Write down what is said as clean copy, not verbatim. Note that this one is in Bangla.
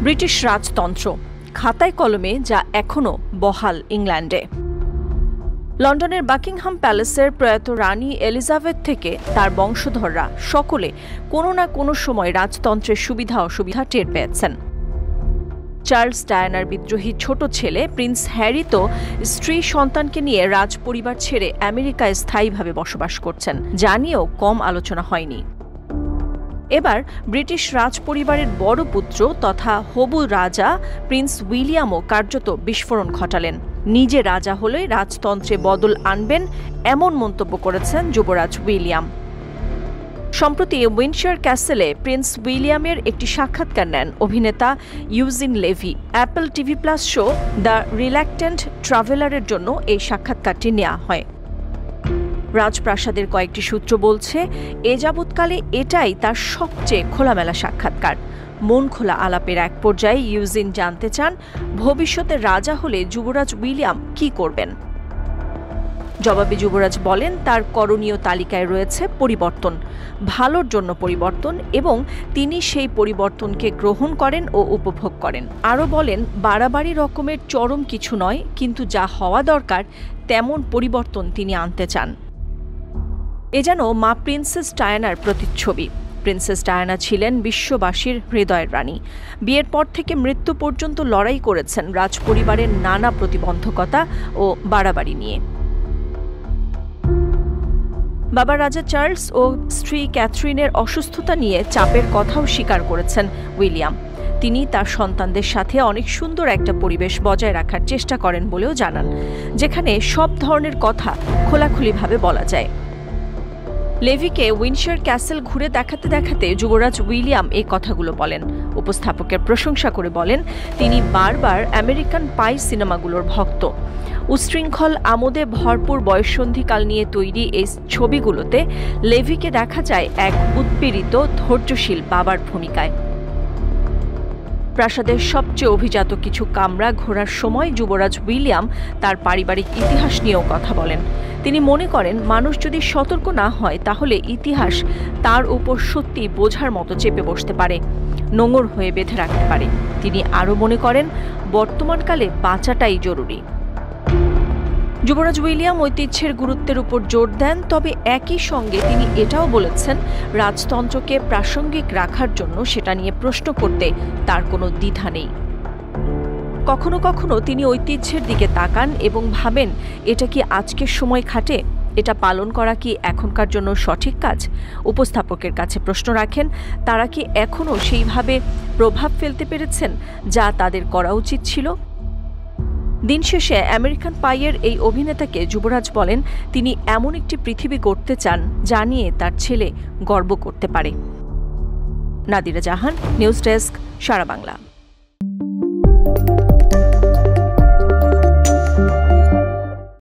ব্রিটিশ রাজতন্ত্র খাতায় কলমে যা এখনও বহাল ইংল্যান্ডে। লন্ডনের বাকিংহাম প্যালেসের প্রয়াত রানী এলিজাবেথ থেকে তার বংশধররা সকলে কোনো না কোনো সময় রাজতন্ত্রের সুবিধা অসুবিধা টের পেয়েছেন। চার্লস ডায়ানার বিদ্রোহী ছোট ছেলে প্রিন্স হ্যারি তো স্ত্রী সন্তানকে নিয়ে রাজপরিবার ছেড়ে আমেরিকায় স্থায়ীভাবে বসবাস করছেন, যা নিয়েও কম আলোচনা হয়নি। এবার ব্রিটিশ রাজপরিবারের বড় পুত্র তথা হবু রাজা প্রিন্স উইলিয়ামও কার্যত বিস্ফোরণ ঘটালেন। নিজে রাজা হলে রাজতন্ত্রে বদল আনবেন এমন মন্তব্য করেছেন যুবরাজ উইলিয়াম। সম্প্রতি উইন্ডসর ক্যাসেলে প্রিন্স উইলিয়ামের একটি সাক্ষাৎকার নেন অভিনেতা Eugene Levy. Apple TV Plus show The Reluctant ট্রাভেলারের জন্য এই সাক্ষাৎকারটি নেওয়া হয়। রাজপ্রাসাদের কয়েকটি সূত্র বলছে, এ যাবৎকালে এটাই তার সবচেয়ে খোলামেলা সাক্ষাৎকার। মন খোলা আলাপের এক পর্যায়ে ইউজিন জানতে চান, ভবিষ্যতে রাজা হলে যুবরাজ উইলিয়াম কি করবেন। জবাবে যুবরাজ বলেন, তার করণীয় তালিকায় রয়েছে পরিবর্তন, ভালোর জন্য পরিবর্তন, এবং তিনি সেই পরিবর্তনকে গ্রহণ করেন ও উপভোগ করেন। আরও বলেন, বাড়াবাড়ি রকমের চরম কিছু নয়, কিন্তু যা হওয়া দরকার তেমন পরিবর্তন তিনি আনতে চান। এ যেন মা প্রিন্সেস ডায়ানার প্রতিচ্ছবি। প্রিন্সেস ডায়ানা ছিলেন বিশ্ববাসীর হৃদয়ের রানী। বিয়ের পর থেকে মৃত্যু পর্যন্ত লড়াই করেছেন রাজপরিবারের নানা প্রতিবন্ধকতা ও বাড়াবাড়ি নিয়ে। বাবা রাজা চার্লস ও স্ত্রী ক্যাথরিনের অসুস্থতা নিয়ে চাপের কথাও স্বীকার করেছেন উইলিয়াম। তিনি তার সন্তানদের সাথে অনেক সুন্দর একটা পরিবেশ বজায় রাখার চেষ্টা করেন বলেও জানান, যেখানে সব ধরনের কথা খোলাখুলিভাবে বলা যায়। লেভিকে উইন্ডসর ক্যাসেল ঘুরে দেখাতে দেখাতে যুবরাজ উইলিয়াম এই কথাগুলো বলেন। উপস্থাপকের প্রশংসা করে বলেন, তিনি বারবার আমেরিকান পাই সিনেমাগুলোর ভক্ত। উচ্ছৃঙ্খল আমোদে ভরপুর বয়ঃসন্ধিকাল নিয়ে তৈরি এই ছবিগুলোতে লেভিকে দেখা যায় এক উৎপীড়িত ধৈর্যশীল বাবার ভূমিকায়। প্রাসাদের সবচেয়ে অভিজাত কিছু কামরা ঘোরার সময় যুবরাজ উইলিয়াম তার পারিবারিক ইতিহাস নিয়েও কথা বলেন। তিনি মনে করেন, মানুষ যদি সতর্ক না হয় তাহলে ইতিহাস তার উপর সত্যি বোঝার মতো চেপে বসতে পারে, নোঙর হয়ে বেঁধে রাখতে পারে। তিনি আরও মনে করেন, বর্তমানকালে বাঁচাটাই জরুরি। যুবরাজ উইলিয়াম ঐতিহ্যের গুরুত্বের উপর জোর দেন, তবে একই সঙ্গে তিনি এটাও বলেছেন, রাজতন্ত্রকে প্রাসঙ্গিক রাখার জন্য সেটা নিয়ে প্রশ্ন করতে তার কোনো দ্বিধা নেই। কখনো কখনো তিনি ঐতিহ্যের দিকে তাকান এবং ভাবেন, এটা কি আজকের সময় খাটে? এটা পালন করা কি এখনকার জন্য সঠিক কাজ? উপস্থাপকের কাছে প্রশ্ন রাখেন, তারা কি এখনও সেইভাবে প্রভাব ফেলতে পেরেছেন যা তাদের করা উচিত ছিল? দিন শেষে আমেরিকান পাইয়ের এই অভিনেতাকে যুবরাজ বলেন, তিনি এমন একটি পৃথিবী গড়তে চান যা নিয়ে তার ছেলে গর্ব করতে পারে। নাদিরা জাহান, নিউজ ডেস্ক, সারা বাংলা।